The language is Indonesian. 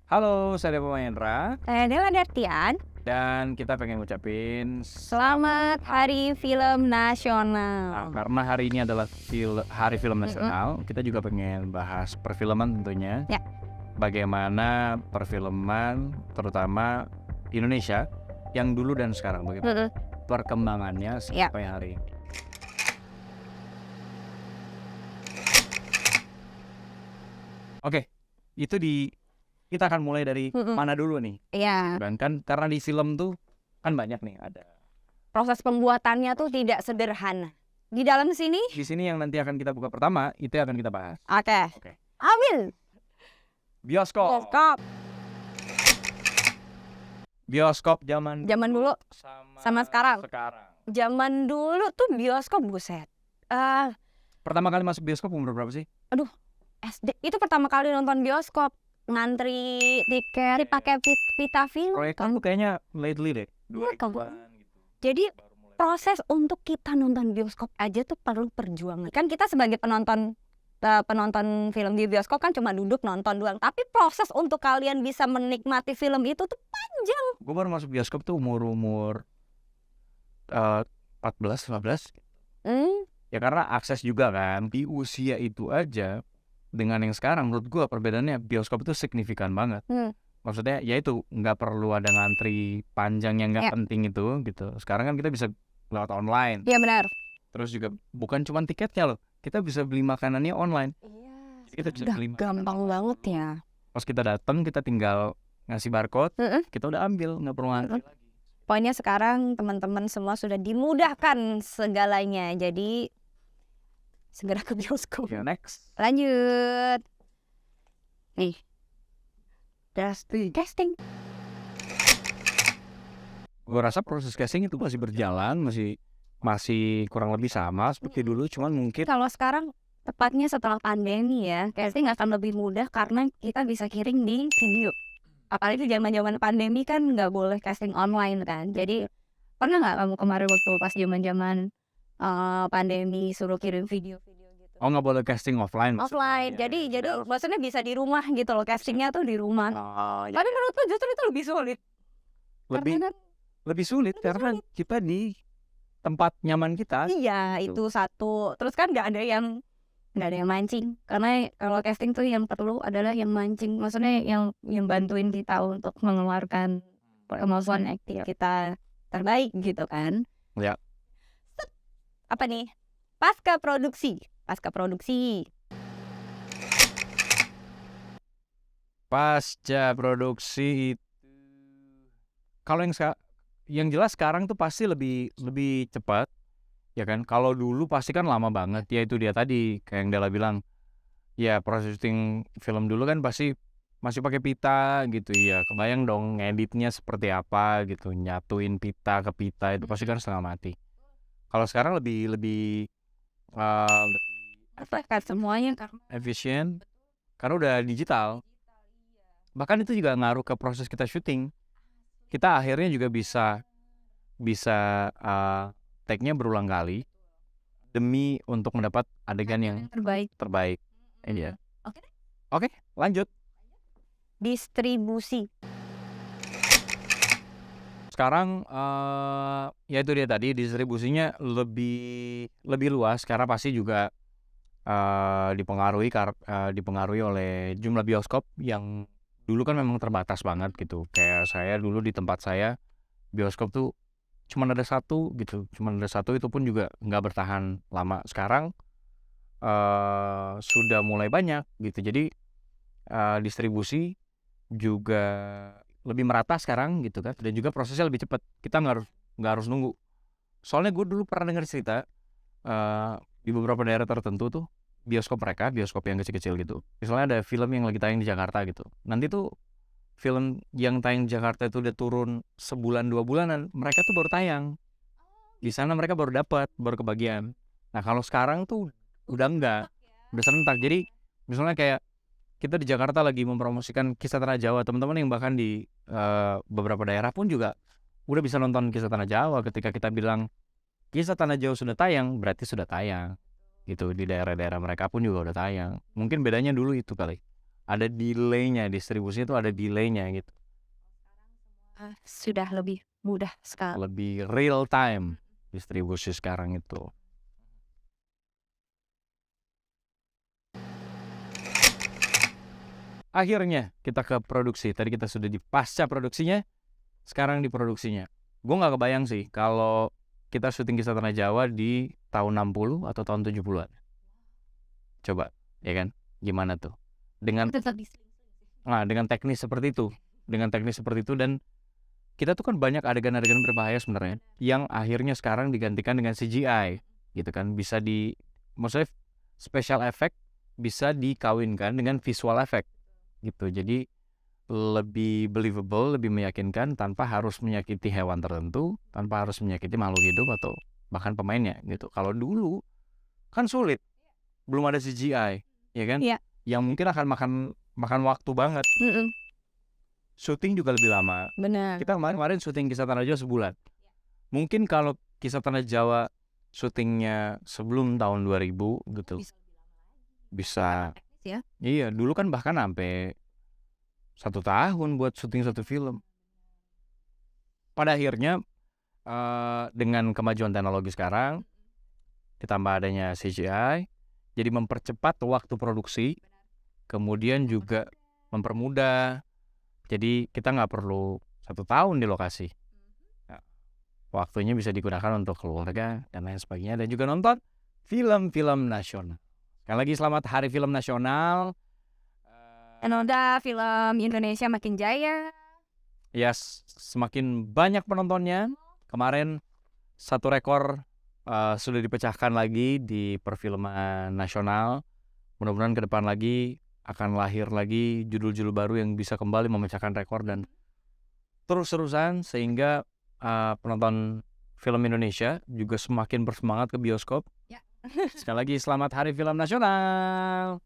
Halo, saya Dewa Mahendra Saya Dela Dartian. dan kita pengen ngucapin Selamat Hari Film Nah, Nasional. karena hari ini adalah Hari Film Mm-mm. Nasional, kita juga pengen bahas perfilman tentunya. Ya. Bagaimana perfilman terutama Indonesia yang dulu dan sekarang, bagaimana perkembangannya Ya. sampai hari ini. Oke, itu kita akan mulai dari mana dulu nih? Iya, Kan karena di film tuh kan banyak nih, ada proses pembuatannya tuh tidak sederhana. Di dalam sini, di sini yang nanti akan kita buka pertama, itu yang akan kita bahas. oke. Oke. Ambil. Bioskop. Bioskop zaman Zaman dulu sama sekarang. Sekarang. Zaman dulu tuh bioskop buset. Pertama kali masuk bioskop umur berapa sih? SD itu pertama kali nonton bioskop, ngantri tiket, pakai pita film. Proyektor tuh kayaknya lately deh. Iya, 2000-an gitu. Jadi Baru mulai. proses untuk kita nonton bioskop aja tuh perlu perjuangan. Kan kita sebagai penonton film di bioskop kan cuma duduk nonton doang. Tapi proses untuk kalian bisa menikmati film itu tuh panjang. Gue baru masuk bioskop tuh umur 14, 15. Ya karena akses juga kan. Di usia itu aja dengan yang sekarang menurut gue perbedaannya bioskop itu signifikan banget. Maksudnya ya itu nggak perlu ada ngantri panjang yang nggak Ya. penting itu gitu. Sekarang kan kita bisa lewat online. Iya benar. Terus juga bukan cuma tiketnya loh, kita bisa beli makanannya online. Iya. Kita bisa Udah beli gampang banget ya. Pas kita datang kita tinggal ngasih barcode, kita udah ambil, nggak perlu ngantri lagi. Pokoknya sekarang teman-teman semua sudah dimudahkan segalanya. Jadi segera ke bioskop. Ya next. Lanjut. Nih. Casting. Gue rasa proses casting itu masih berjalan, masih kurang lebih sama seperti dulu, cuman mungkin Kalau sekarang tepatnya setelah pandemi ya, casting akan lebih mudah karena kita bisa kirim di video. Apalagi zaman-zaman pandemi kan nggak boleh casting online kan. Jadi pernah nggak kamu kemarin waktu pas zaman-zaman pandemi suruh kirim video-video gitu? oh nggak boleh casting offline. Offline. maksudnya. Jadi maksudnya bisa di rumah gitu loh, castingnya tuh di rumah. Oh, ya. Tapi menurutku justru itu lebih sulit. Karena lebih sulit karena kita di tempat nyaman kita. iya, itu satu. Terus kan nggak ada yang mancing. Karena kalau casting tuh yang perlu adalah yang mancing. Maksudnya yang bantuin kita untuk mengeluarkan kemampuan akting kita terbaik gitu kan. Ya. Apa nih? Pasca produksi. Pasca produksi itu kalau yang jelas sekarang tuh pasti lebih cepat ya kan. Kalau dulu pasti kan lama banget, ya itu dia tadi kayak yang Dela bilang, ya proses syuting film dulu kan pasti masih pakai pita gitu ya. Kebayang dong ngeditnya seperti apa gitu, nyatuin pita ke pita itu pasti kan setengah mati. Kalau sekarang lebih kan semuanya karena efisien karena udah digital. Bahkan itu juga ngaruh ke proses kita syuting. Kita akhirnya juga bisa take-nya berulang kali demi untuk mendapat adegan yang terbaik. Iya. Oke, lanjut. distribusi. Sekarang ya itu dia tadi, distribusinya lebih luas karena pasti juga dipengaruhi oleh jumlah bioskop yang dulu kan memang terbatas banget gitu. Kayak saya dulu di tempat saya bioskop tuh cuma ada satu gitu, itu pun juga nggak bertahan lama. Sekarang sudah mulai banyak gitu, jadi distribusi juga lebih merata sekarang gitu kan, dan juga prosesnya lebih cepat. Kita nggak harus nunggu. Soalnya gue dulu pernah dengar cerita di beberapa daerah tertentu tuh bioskop yang kecil-kecil gitu. Misalnya ada film yang lagi tayang di Jakarta gitu. Nanti tuh film yang tayang di Jakarta itu udah turun sebulan 2 bulanan, mereka tuh baru tayang. Di sana mereka baru kebagian. Nah kalau sekarang tuh udah enggak, udah serentak. Jadi misalnya kayak kita di Jakarta lagi mempromosikan Kisah Tanah Jawa, teman-teman yang bahkan di beberapa daerah pun juga udah bisa nonton Kisah Tanah Jawa. Ketika kita bilang Kisah Tanah Jawa sudah tayang, berarti sudah tayang gitu. Di daerah-daerah mereka pun juga udah tayang. Mungkin bedanya dulu itu kali, ada delay-nya, distribusi itu ada delay-nya gitu. Sudah lebih mudah sekali. Lebih real time distribusi sekarang itu. Akhirnya kita ke produksi. Tadi kita sudah di pasca produksinya, sekarang di produksinya. Gue nggak kebayang sih kalau kita syuting Kisah Tanah Jawa di tahun 60 atau tahun 70-an. Coba, ya kan? Gimana tuh? Dengan Tetap di dengan teknis seperti itu. Dengan teknis seperti itu, dan kita tuh kan banyak adegan-adegan berbahaya sebenarnya yang akhirnya sekarang digantikan dengan CGI gitu kan. Bisa maksudnya special effect bisa dikawinkan dengan visual effect gitu. Jadi lebih believable, lebih meyakinkan tanpa harus menyakiti hewan tertentu, tanpa harus menyakiti makhluk hidup atau bahkan pemainnya gitu. Kalau dulu kan sulit, belum ada CGI, ya kan? Iya. Yang mungkin akan makan waktu banget. Syuting juga lebih lama. Benar. Kita kemarin syuting Kisah Tanah Jawa sebulan. Mungkin kalau Kisah Tanah Jawa syutingnya sebelum tahun 2000 gitu, bisa. Ya. Iya, dulu kan bahkan sampai 1 tahun buat syuting satu film. Pada akhirnya dengan kemajuan teknologi sekarang, ditambah adanya CGI, jadi mempercepat waktu produksi, kemudian juga mempermudah. Jadi kita nggak perlu 1 tahun di lokasi. Nah, waktunya bisa digunakan untuk keluarga dan lain sebagainya, dan juga nonton film-film nasional. Sekali lagi selamat Hari Film Nasional. Semoga film Indonesia makin jaya. Ya, semakin banyak penontonnya. Kemarin 1 rekor sudah dipecahkan lagi di perfilman nasional. Mudah-mudahan ke depan lagi akan lahir lagi judul-judul baru yang bisa kembali memecahkan rekor dan terus-terusan, sehingga penonton film Indonesia juga semakin bersemangat ke bioskop. Ya. Sekali lagi selamat Hari Film Nasional.